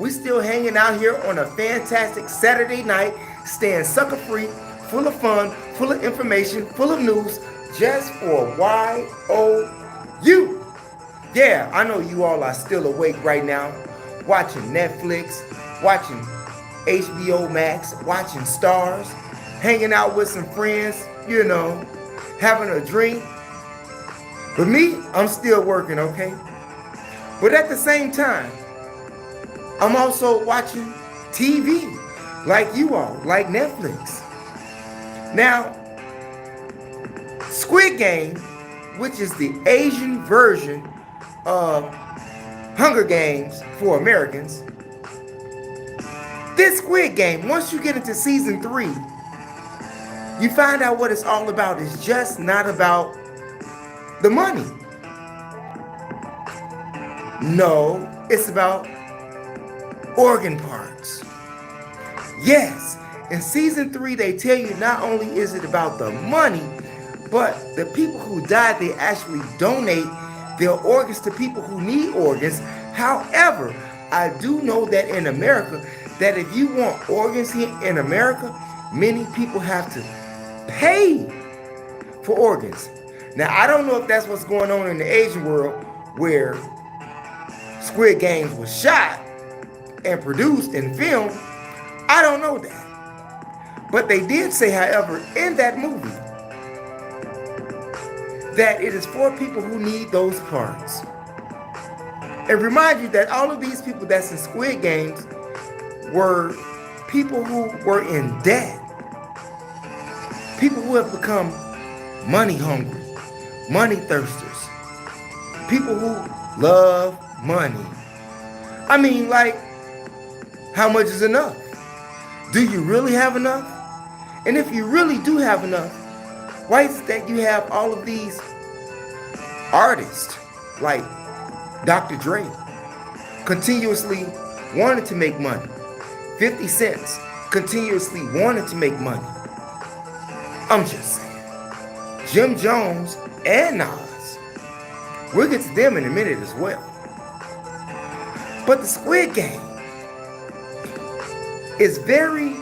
We still hanging out here on a fantastic Saturday night, staying sucker free, full of fun, full of information, full of news, just for YOU. Yeah, I know you all are still awake right now, watching Netflix, watching HBO Max, watching Stars, hanging out with some friends, having a drink. But me, I'm still working, okay? But at the same time, I'm also watching TV, like you all, like Netflix. Now, Squid Game, which is the Asian version of Hunger Games for Americans, this Squid Game, once you get into season 3, you find out what it's all about. It's just not about the money. No, it's about organ parts. Yes, in season 3, they tell you not only is it about the money, but the people who died, they actually donate their organs to people who need organs. However, I do know that in America, that if you want organs here in America, many people have to pay for organs. Now, I don't know if that's what's going on in the Asian world, where Squid Games was shot and produced and filmed. I don't know that. But they did say, however, in that movie, that it is for people who need those parts. And remind you that all of these people that's in Squid Games were people who were in debt. People who have become money hungry, money thirsters. People who love money. I mean, like, how much is enough? Do you really have enough? And if you really do have enough, why is it that you have all of these artists like Dr. Dre continuously wanted to make money? 50 Cent continuously wanted to make money. I'm just saying. Jim Jones and Nas. We'll get to them in a minute as well. But the Squid Game is very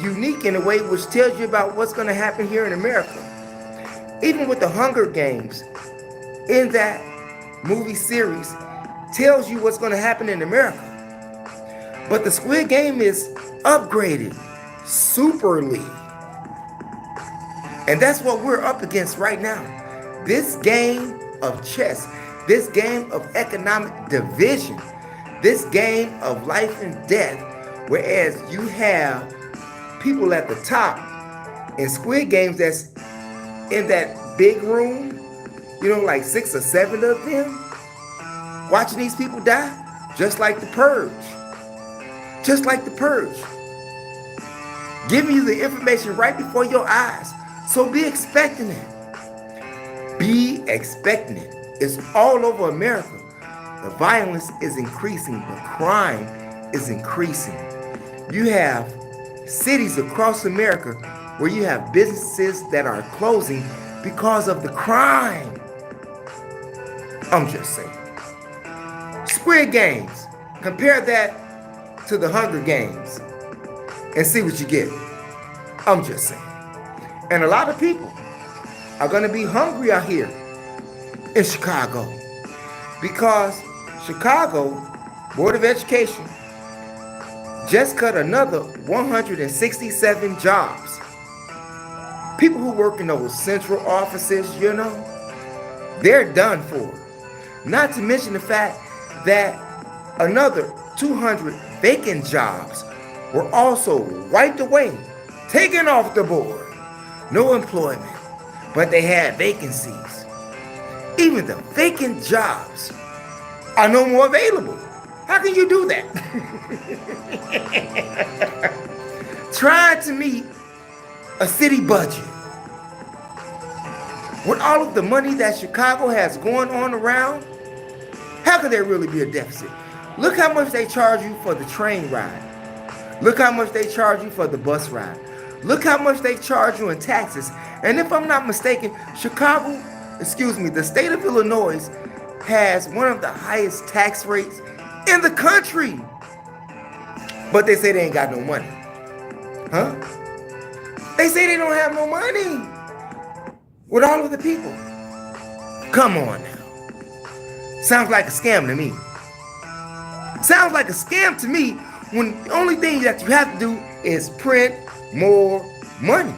unique in a way which tells you about what's going to happen here in America. Even with the Hunger Games, in that movie series, tells you what's going to happen in America. But the Squid Game is upgraded, superly. And that's what we're up against right now. This game of chess, this game of economic division, this game of life and death, whereas you have people at the top in Squid Games that's in that big room, like 6 or 7 of them, watching these people die, just like the Purge. Just like the Purge. Giving you the information right before your eyes. So be expecting it. Be expecting it. It's all over America. The violence is increasing. The crime is increasing. You have cities across America where you have businesses that are closing because of the crime. I'm just saying. Squid Games. Compare that to the Hunger Games and see what you get. I'm just saying. And a lot of people are going to be hungry out here in Chicago, because Chicago Board of Education just cut another 167 jobs. People who work in those central offices, they're done for. Not to mention the fact that another 200 vacant jobs were also wiped away, taken off the board. No employment, but they had vacancies. Even the vacant jobs are no more available. How can you do that? Trying to meet a city budget with all of the money that Chicago has going on around, how could there really be a deficit? Look how much they charge you for the train ride. Look how much they charge you for the bus ride. Look how much they charge you in taxes. And if I'm not mistaken, the state of Illinois has one of the highest tax rates in the country. But they say they ain't got no money. Huh? They say they don't have no money with all of the people. Come on now. Sounds like a scam to me. Sounds like a scam to me when the only thing that you have to do is print more money.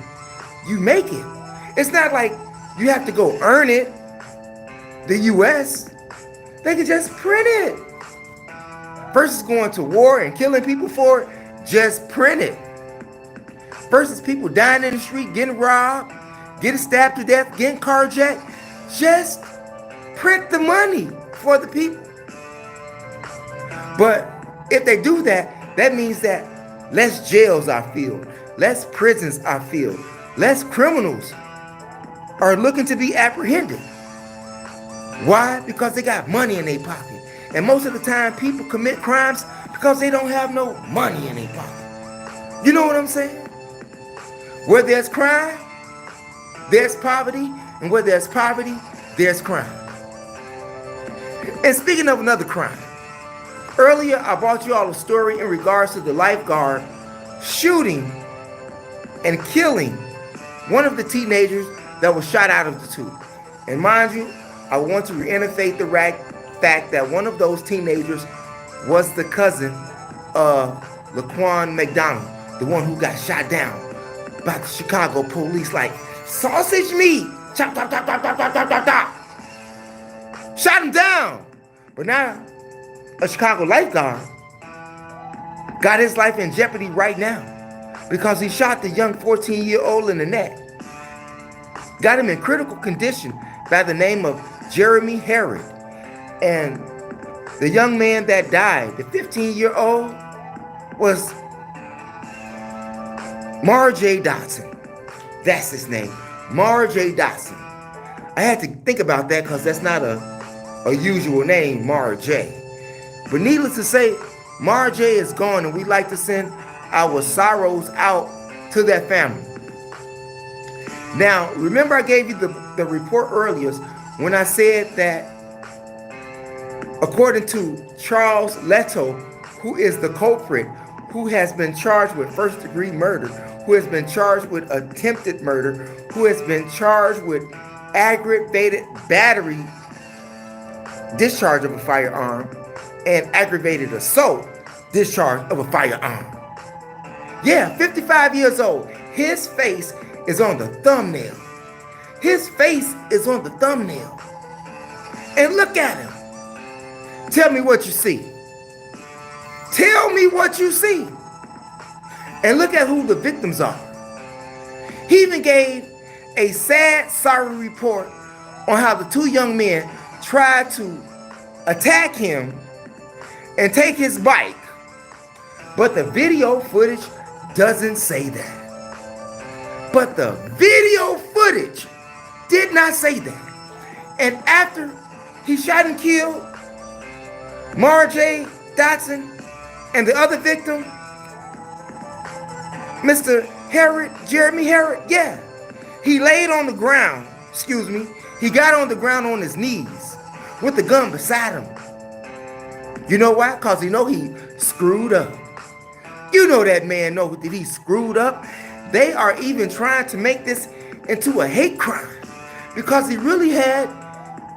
You make it. It's not like you have to go earn it. The U.S., they can just print it. Versus going to war and killing people for it, just print it. Versus people dying in the street, getting robbed, getting stabbed to death, getting carjacked, just print the money for the people. But if they do that, that means that less jails are filled, less prisons are filled, less criminals are looking to be apprehended. Why? Because they got money in their pocket. And most of the time, people commit crimes because they don't have no money in their pocket. You know what I'm saying? Where there's crime, there's poverty. And where there's poverty, there's crime. And speaking of another crime, earlier I brought you all a story in regards to the lifeguard shooting and killing one of the teenagers that was shot out of the tube. And mind you, I want to reiterate the fact that one of those teenagers was the cousin of Laquan McDonald, the one who got shot down by the Chicago police like sausage meat. Chop, chop, chop, chop, chop, chop, chop, chop, chop. Shot him down. But now, a Chicago lifeguard got his life in jeopardy right now because he shot the young 14-year-old in the neck. Got him in critical condition by the name of Jeremy Herod. And the young man that died, the 15-year-old, was Marjay Dotson. That's his name, Marjay Dotson. I had to think about that because that's not a usual name, Marjay. But needless to say, Marjay is gone, and we'd like to send our sorrows out to that family. Now, remember I gave you the report earlier when I said that according to Charles Leto, who is the culprit, who has been charged with first-degree murder, who has been charged with attempted murder, who has been charged with aggravated battery, discharge of a firearm, and aggravated assault, discharge of a firearm. Yeah, 55 years old. His face is on the thumbnail. His face is on the thumbnail. And look at him. Tell me what you see. Tell me what you see. And look at who the victims are. He even gave a sad, sorry report on how the two young men tried to attack him and take his bike. But the video footage doesn't say that. But the video footage did not say that. And after he shot and killed Marjay Dotson and the other victim, Mr. Herod, Jeremy Herod, yeah. He laid on the ground, he got on the ground on his knees with the gun beside him. You know why? Because he know he screwed up. You know that man know that he screwed up. They are even trying to make this into a hate crime because he really had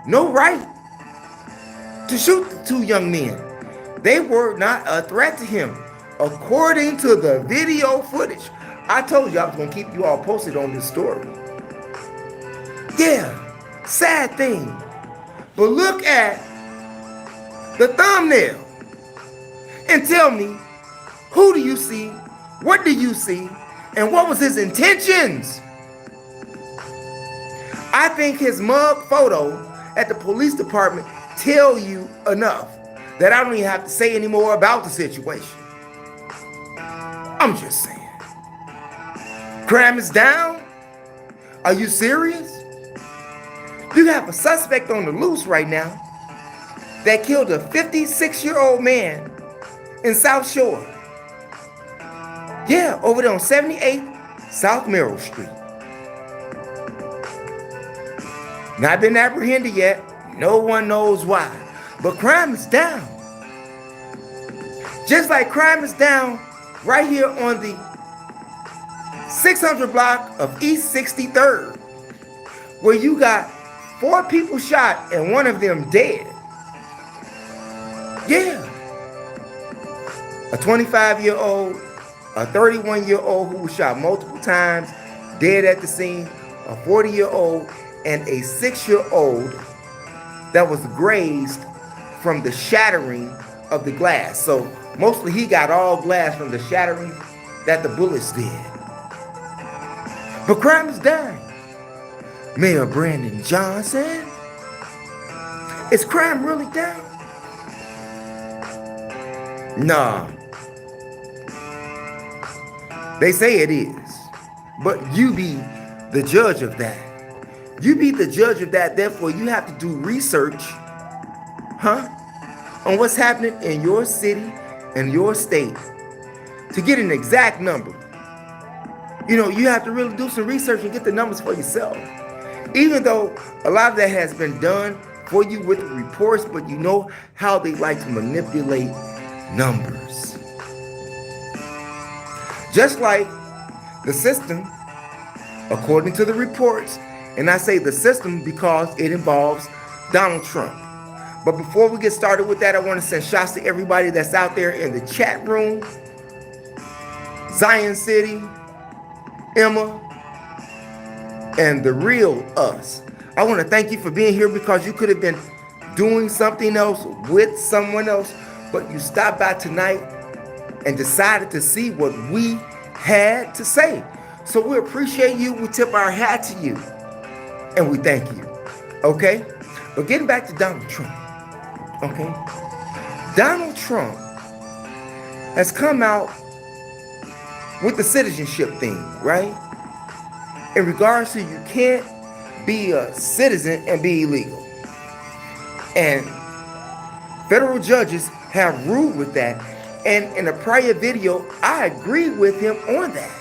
no right to shoot the two young men. They were not a threat to him, according to the video footage. I told you I was going to keep you all posted on this story. Yeah, sad thing. But look at the thumbnail and tell me, who do you see? What do you see? And what was his intentions? I think his mug photo at the police department tell you enough that I don't even have to say any more about the situation. I'm just saying. Crime is down? Are you serious? You have a suspect on the loose right now that killed a 56-year-old man in South Shore. Yeah, over there on 78 South Merrill Street. Not been apprehended yet. No one knows why. But crime is down. Just like crime is down right here on the 600 block of East 63rd, where you got 4 people shot and 1 of them dead. Yeah. A 25-year-old, a 31-year-old who was shot multiple times, dead at the scene, a 40-year-old, and a 6-year-old that was grazed from the shattering of the glass. So mostly he got all glass from the shattering that the bullets did. But crime is dying. Mayor Brandon Johnson, is crime really down? Nah. They say it is, but you be the judge of that. You be the judge of that, therefore you have to do research, on what's happening in your city and your state to get an exact number. You know, you have to really do some research and get the numbers for yourself. Even though a lot of that has been done for you with the reports, but you know how they like to manipulate numbers. Just like the system, according to the reports, and I say the system because it involves Donald Trump. But before we get started with that, I want to send shots to everybody that's out there in the chat room. Zion City, Emma, and the real us. I want to thank you for being here because you could have been doing something else with someone else, but you stopped by tonight and decided to see what we had to say. So we appreciate you. We tip our hat to you. And we thank you. Okay? But getting back to Donald Trump. Okay? Donald Trump has come out with the citizenship thing, right? In regards to you can't be a citizen and be illegal. And federal judges have ruled with that. And in a prior video, I agree with him on that.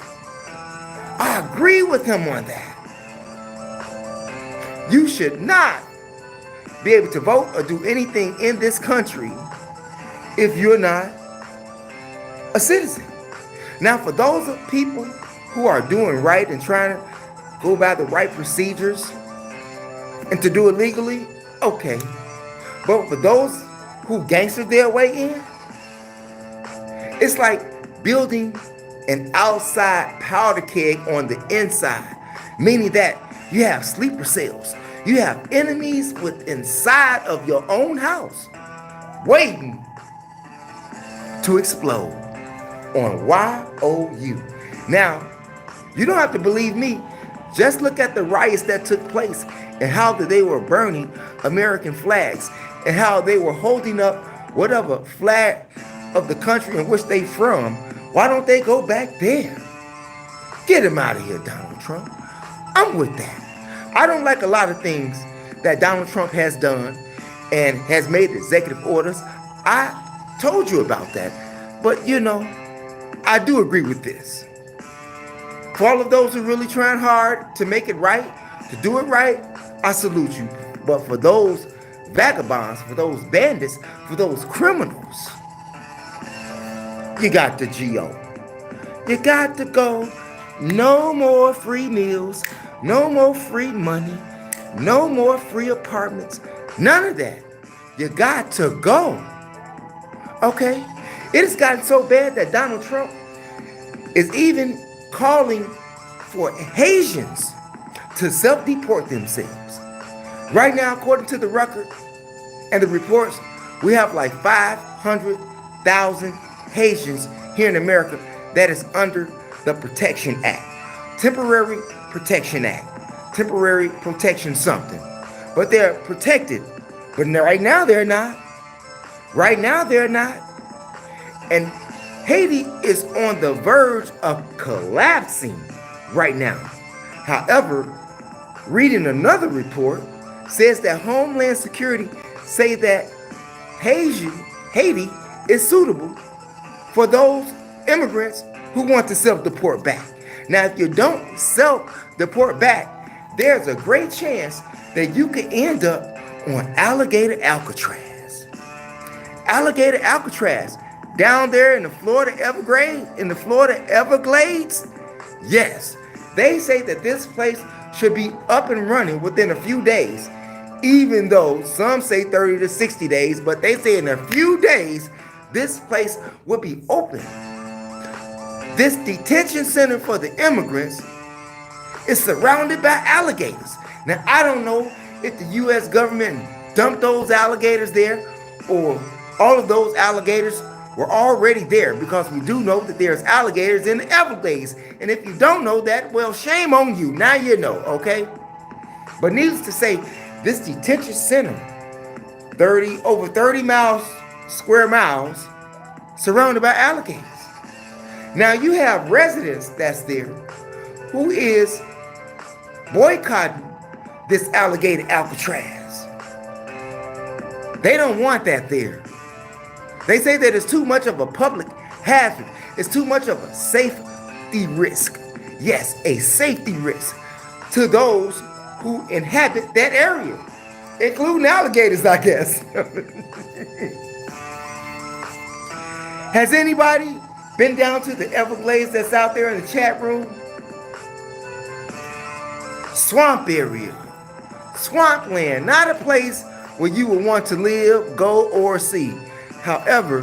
I agree with him on that. You should not be able to vote or do anything in this country if you're not a citizen. Now, for those people who are doing right and trying to go by the right procedures and to do it legally, okay. But for those who gangster their way in, it's like building an outside powder keg on the inside, meaning that you have sleeper cells. You have enemies with inside of your own house waiting to explode on YOU. Now, you don't have to believe me. Just look at the riots that took place and how they were burning American flags and how they were holding up whatever flag of the country in which they from. Why don't they go back there? Get him out of here, Donald Trump. I'm with that. I don't like a lot of things that Donald Trump has done and has made executive orders. I told you about that. But, you know, I do agree with this. For all of those who are really trying hard to make it right, to do it right, I salute you. But for those vagabonds, for those bandits, for those criminals, you got to G.O. You got to go. No more free meals. No more free money. No more free apartments. None of that. You got to go. Okay? It has gotten so bad that Donald Trump is even calling for Haitians to self-deport themselves. Right now, according to the record and the reports, we have like 500,000 Haitians here in America that is under the Protection Act. Temporary Protection Act. Temporary protection something. But they're protected. But right now they're not. Right now they're not. And Haiti is on the verge of collapsing right now. However, reading another report says that Homeland Security say that Haiti is suitable for those immigrants who want to self-deport back. Now, if you don't self-deport back, there's a great chance that you could end up on Alligator Alcatraz. Alligator Alcatraz. down there in the Florida Everglades, yes, they say that this place should be up and running within a few days, even though some say 30 to 60 days, but they say in a few days, this place will be open. This detention center for the immigrants is surrounded by alligators. Now, I don't know if the U.S. government dumped those alligators there or all of those alligators were already there, because we do know that there's alligators in the Everglades. And if you don't know that, well, shame on you. Now you know, okay? But needless to say, this detention center, over 30 square miles, surrounded by alligators. Now you have residents that's there who is boycotting this alligator Alcatraz. They don't want that there. They say that it's too much of a public hazard. It's too much of a safety risk. Yes, a safety risk to those who inhabit that area, including alligators, I guess. Has anybody been down to the Everglades that's out there in the chat room? Swamp area. Swampland, not a place where you would want to live, go, or see. However,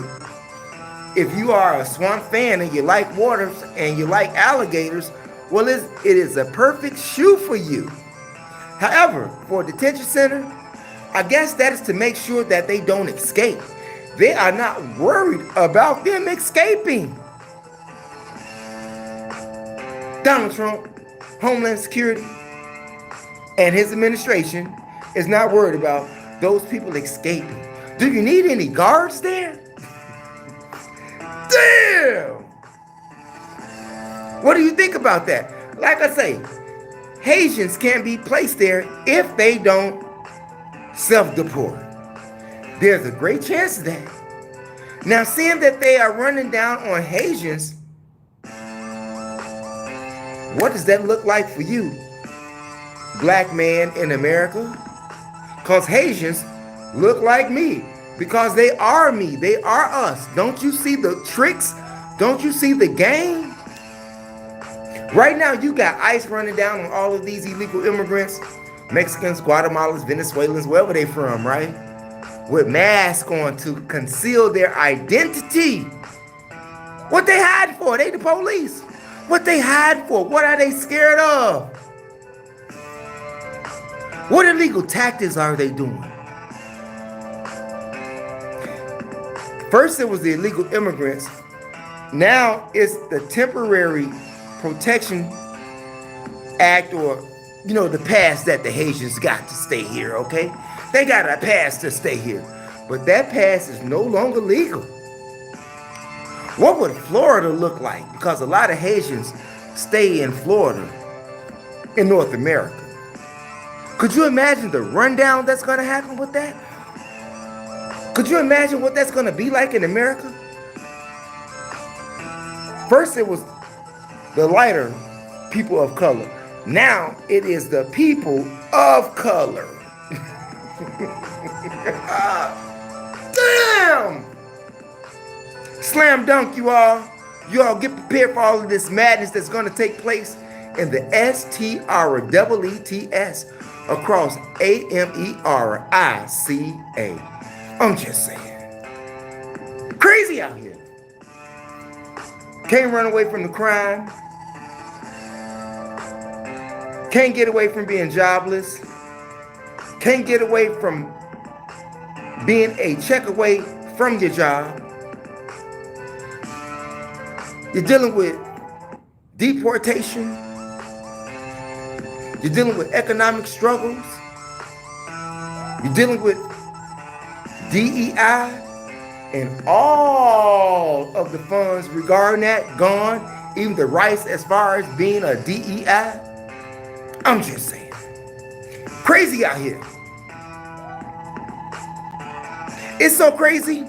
if you are a swamp fan and you like waters and you like alligators, well, it is a perfect shoe for you. However, for a detention center, I guess that is to make sure that they don't escape. They are not worried about them escaping. Donald Trump, Homeland Security, and his administration is not worried about those people escaping. Do you need any guards there? Damn! What do you think about that? Like I say, Haitians can't be placed there if they don't self-deport. There's a great chance of that. Now, seeing that they are running down on Haitians, what does that look like for you, black man in America? Because Haitians look like me, because they are me. They are us. Don't you see the tricks? Don't you see the game? Right now, you got ICE running down on all of these illegal immigrants, Mexicans, Guatemalans, Venezuelans, wherever they from, right? With masks on to conceal their identity. What they hide for? They the police. What they hide for? What are they scared of? What illegal tactics are they doing? First it was the illegal immigrants. Now it's the temporary protection act, or, the pass that the Haitians got to stay here, okay? They got a pass to stay here. But that pass is no longer legal. What would Florida look like? Because a lot of Haitians stay in Florida, in North America. Could you imagine the rundown that's going to happen with that? Could you imagine what that's going to be like in America? First it was the lighter people of color. Now it is the people of color. Damn! Slam dunk, you all. You all get prepared for all of this madness that's going to take place in the STREETS across AMERICA. I'm just saying. Crazy out here. Can't run away from the crime. Can't get away from being jobless. Can't get away from being a check away from your job. You're dealing with deportation. You're dealing with economic struggles. You're dealing with DEI, and all of the funds regarding that gone, even the rights as far as being a DEI. I'm just saying. Crazy out here. It's so crazy.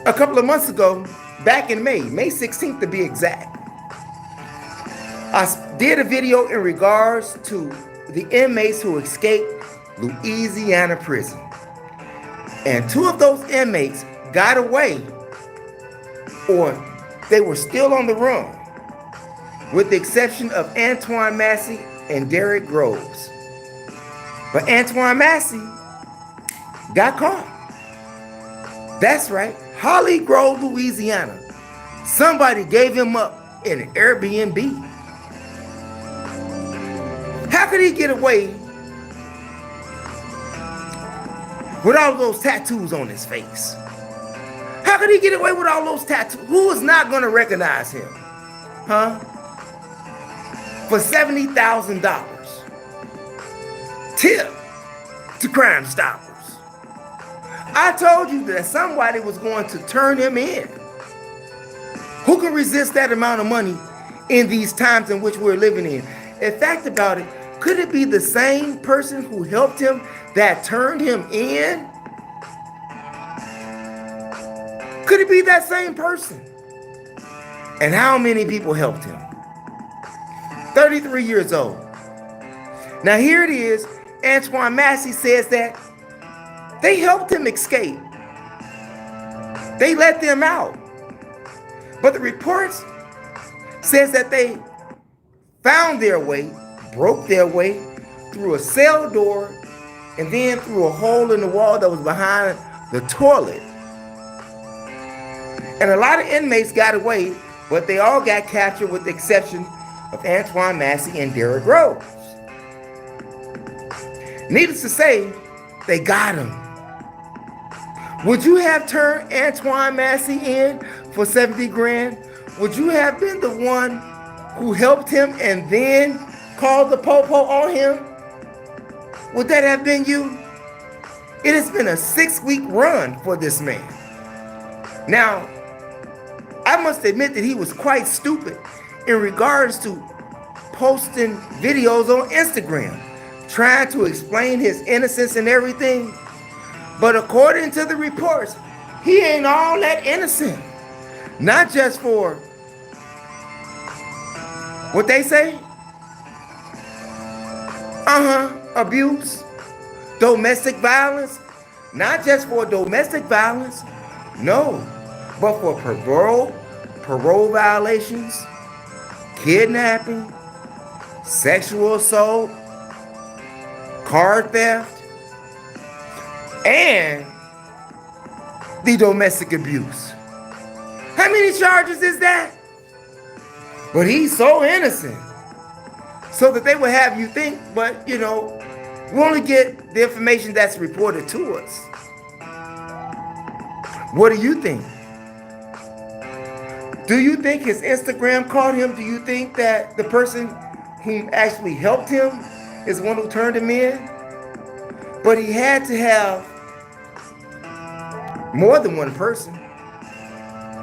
A couple of months ago, back in May 16th to be exact, I did a video in regards to the inmates who escaped Louisiana prison. And two of those inmates got away or they were still on the run, with the exception of Antoine Massey and Derek Groves. But Antoine Massey got caught. That's right, Holly Grove, Louisiana. Somebody gave him up in an Airbnb. How could he get away with all those tattoos on his face? How could he get away with all those tattoos? Who is not going to recognize him? Huh? For $70,000. Tip to Crime Stoppers. I told you that somebody was going to turn him in. Who can resist that amount of money in these times in which we're living in? In fact about it, could it be the same person who helped him that turned him in? Could it be that same person? And how many people helped him? 33 years old. Now here it is, Antoine Massey says that they helped him escape. They let them out. But the reports says that they found their way, broke their way through a cell door and then through a hole in the wall that was behind the toilet. And a lot of inmates got away, but they all got captured with the exception of Antoine Massey and Derek Groves. Needless to say, they got him. Would you have turned Antoine Massey in for 70 grand? Would you have been the one who helped him and then called the popo on him? Would that have been you? It has been a 6-week run for this man. Now, I must admit that he was quite stupid in regards to posting videos on Instagram, trying to explain his innocence and everything. But according to the reports, he ain't all that innocent. Not just for what they say? Abuse, domestic violence. Not just for domestic violence, no, but for parole violations, kidnapping, sexual assault, car theft, and the domestic abuse. How many charges is that? But he's so innocent. So that they would have you think, but we only get the information that's reported to us. What do you think? Do you think his Instagram caught him? Do you think that the person who actually helped him is the one who turned him in? But he had to have more than one person.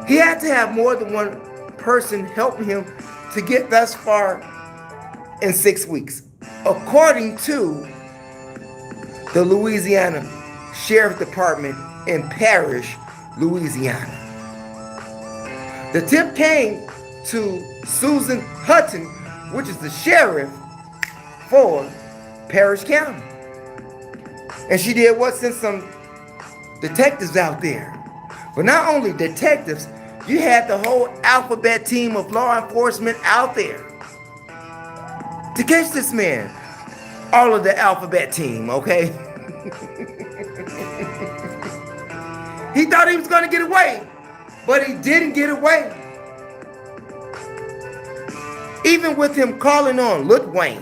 He had to have more than one person helping him to get thus far in 6 weeks, according to the Louisiana Sheriff Department in Parrish, Louisiana. The tip came to Susan Hutton, which is the sheriff for Parrish County. And she did what? Sent some detectives out there. But not only detectives, you had the whole alphabet team of law enforcement out there to catch this man. All of the alphabet team, okay? He thought he was going to get away, but he didn't get away. Even with him calling on Lil Wayne,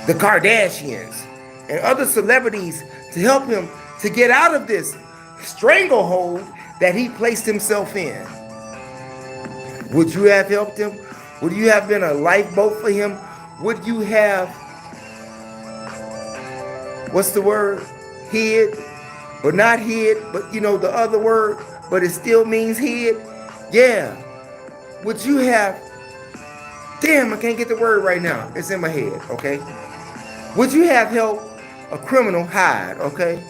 the Kardashians, and other celebrities to help him to get out of this stranglehold that he placed himself in. Would you have helped him? Would you have been a lifeboat for him? Would you have, what's the word? Hid, but not hid, but the other word, but it still means hid? Yeah. Would you have, damn, I can't get the word right now. It's in my head, okay? Would you have helped a criminal hide, okay?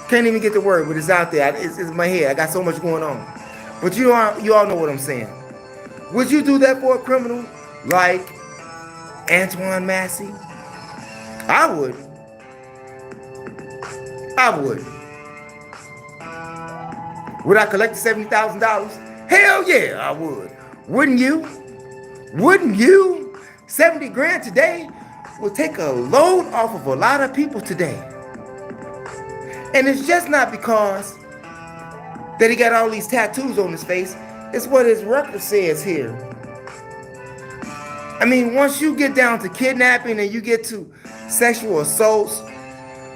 Can't even get the word, but it's out there. It's in my head. I got so much going on. But you all know what I'm saying. Would you do that for a criminal like Antoine Massey? I would. Would I collect the $70,000? Hell yeah, I would. Wouldn't you? Wouldn't you? 70 grand today will take a load off of a lot of people today. And it's just not because that he got all these tattoos on his face. It's what his record says here. I mean, once you get down to kidnapping and you get to sexual assaults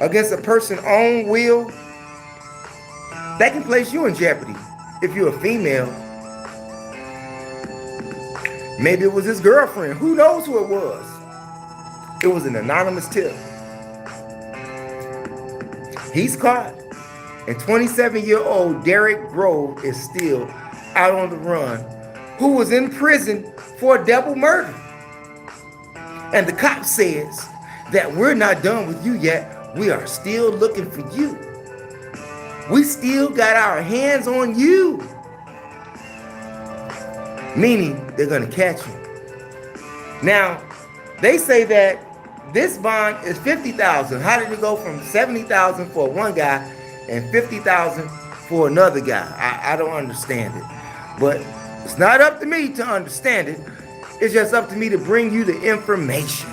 against a person's own will, that can place you in jeopardy if you're a female. Maybe it was his girlfriend. Who knows who it was? It was an anonymous tip. He's caught. And 27-year-old Derek Grove is still out on the run, who was in prison for a double murder. And the cop says that we're not done with you yet. We are still looking for you. We still got our hands on you. Meaning they're going to catch you. Now, they say that this bond is $50,000. How did it go from $70,000 for one guy and $50,000 for another guy? I don't understand it. But it's not up to me to understand it. It's just up to me to bring you the information.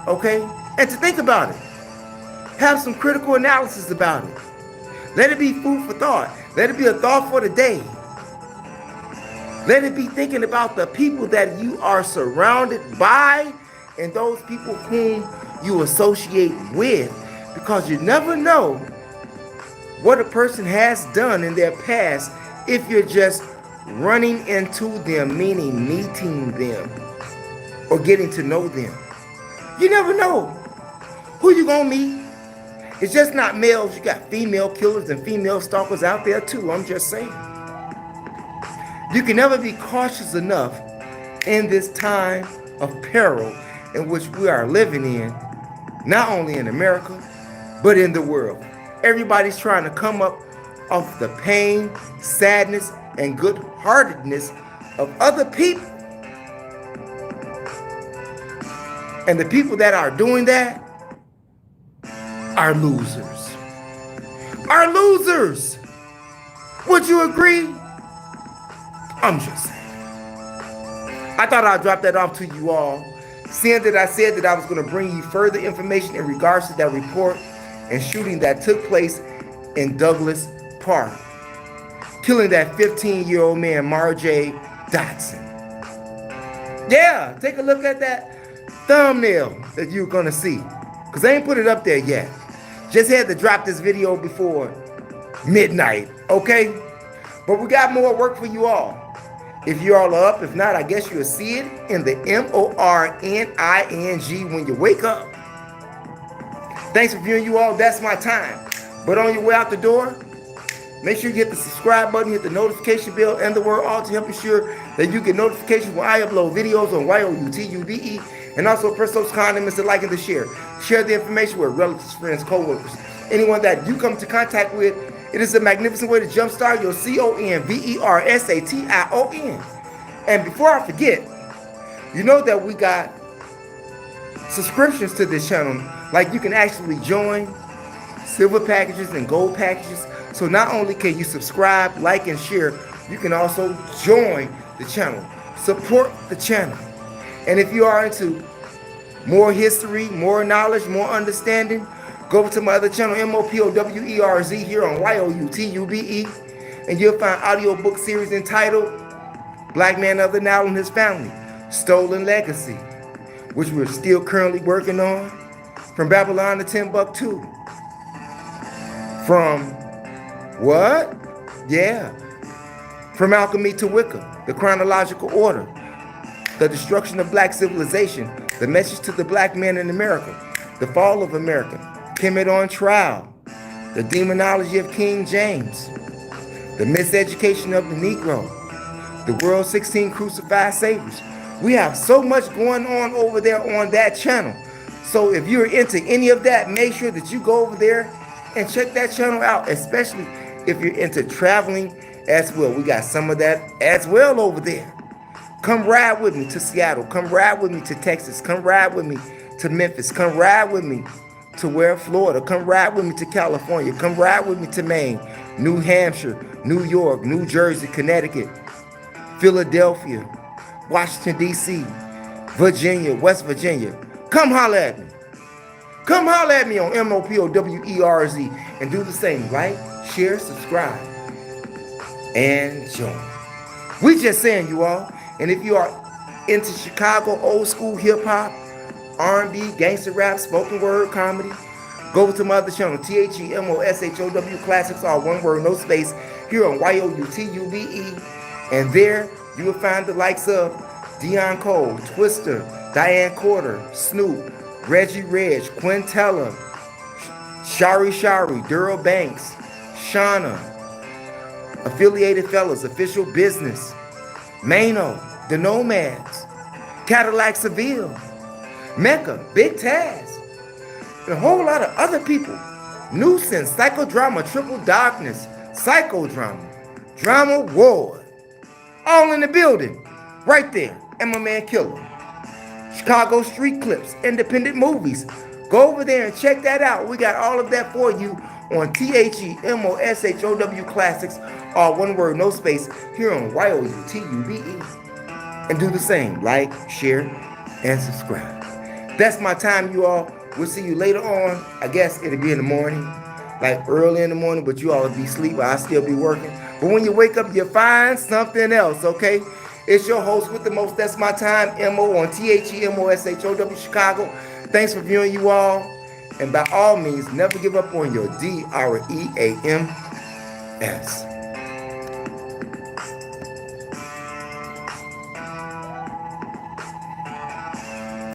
Okay? And to think about it. Have some critical analysis about it. Let it be food for thought. Let it be a thought for the day. Let it be thinking about the people that you are surrounded by and those people whom you associate with. Because you never know what a person has done in their past if you're just running into them, meaning meeting them or getting to know them. You never know who you're going to meet. It's just not males. You got female killers and female stalkers out there too. I'm just saying. You can never be cautious enough in this time of peril in which we are living in, not only in America, but in the world. Everybody's trying to come up off the pain, sadness, and good-heartedness of other people. And the people that are doing that are losers. Are losers. Would you agree? I'm just saying. I thought I'd drop that off to you all. Seeing that I said that I was going to bring you further information in regards to that report and shooting that took place in Douglas Park, killing that 15-year-old man, Marjay Dotson. Yeah, take a look at that thumbnail that you're going to see, because I ain't put it up there yet. Just had to drop this video before midnight, okay? But we got more work for you all. If you all are up, if not, I guess you'll see it in the MORNING when you wake up. Thanks for viewing, you all. That's my time. But on your way out the door, make sure you hit the subscribe button, hit the notification bell, and the word all to help ensure that you get notifications when I upload videos on YOUTUBE. And also press those comments to like and to share. Share the information with relatives, friends, co-workers, anyone that you come into contact with. It is a magnificent way to jumpstart your CONVERSATION. And before I forget, you know that we got subscriptions to this channel. Like you can actually join silver packages and gold packages. So not only can you subscribe, like, and share, you can also join the channel. Support the channel. And if you are into more history, more knowledge, more understanding, go over to my other channel, MOPOWERZ, here on YOUTUBE, and you'll find audiobook series entitled Black Man of the Nile and His Family, Stolen Legacy, which we're still currently working on, From Babylon to Timbuktu. From what? Yeah. From alchemy to Wicca, the chronological order, the destruction of black civilization, the message to the black man in America, the fall of America, Kemet on Trial, the demonology of King James, the miseducation of the Negro, the world's 16 crucified saviors. We have so much going on over there on that channel. So if you're into any of that, make sure that you go over there and check that channel out, especially if you're into traveling as well. We got some of that as well over there. Come ride with me to Seattle. Come ride with me to Texas. Come ride with me to Memphis. Come ride with me to Florida. Come ride with me to California. Come ride with me to Maine. New Hampshire, New York, New Jersey, Connecticut, Philadelphia, Washington, D.C., Virginia, West Virginia. Come holler at me. Come holler at me on MOPOWERZ and do the same. Like, share, subscribe, and join. We just saying, you all. And if you are into Chicago old school hip hop, R&B, gangster rap, spoken word comedy, go to my other channel, THEMOSHOW Classics, all one word, no space, here on YOUTUBE. And there you will find the likes of Dion Cole, Twister, Diane Corder, Snoop, Reggie Reg, Quintella, Shari, Daryl Banks, Shauna, Affiliated Fellas, Official Business, Mano, The Nomads, Cadillac Seville, Mecca, Big Taz, and a whole lot of other people. Nuisance, Psychodrama, Triple Darkness, Psychodrama, Drama Ward, all in the building, right there, and my man Killer. Chicago Street Clips, Independent Movies. Go over there and check that out. We got all of that for you on THEMOSHOW Classics, all one word, no space, here on YOUTUBE. And do the same. Like, share, and subscribe. That's my time, you all. We'll see you later on. I guess it'll be in the morning, like early in the morning, but you all will be asleep. I'll still be working. But when you wake up, you find something else, okay? It's your host with the most. That's my time, MO on THEMOSHOW Chicago. Thanks for viewing, you all. And by all means, never give up on your DREAMS.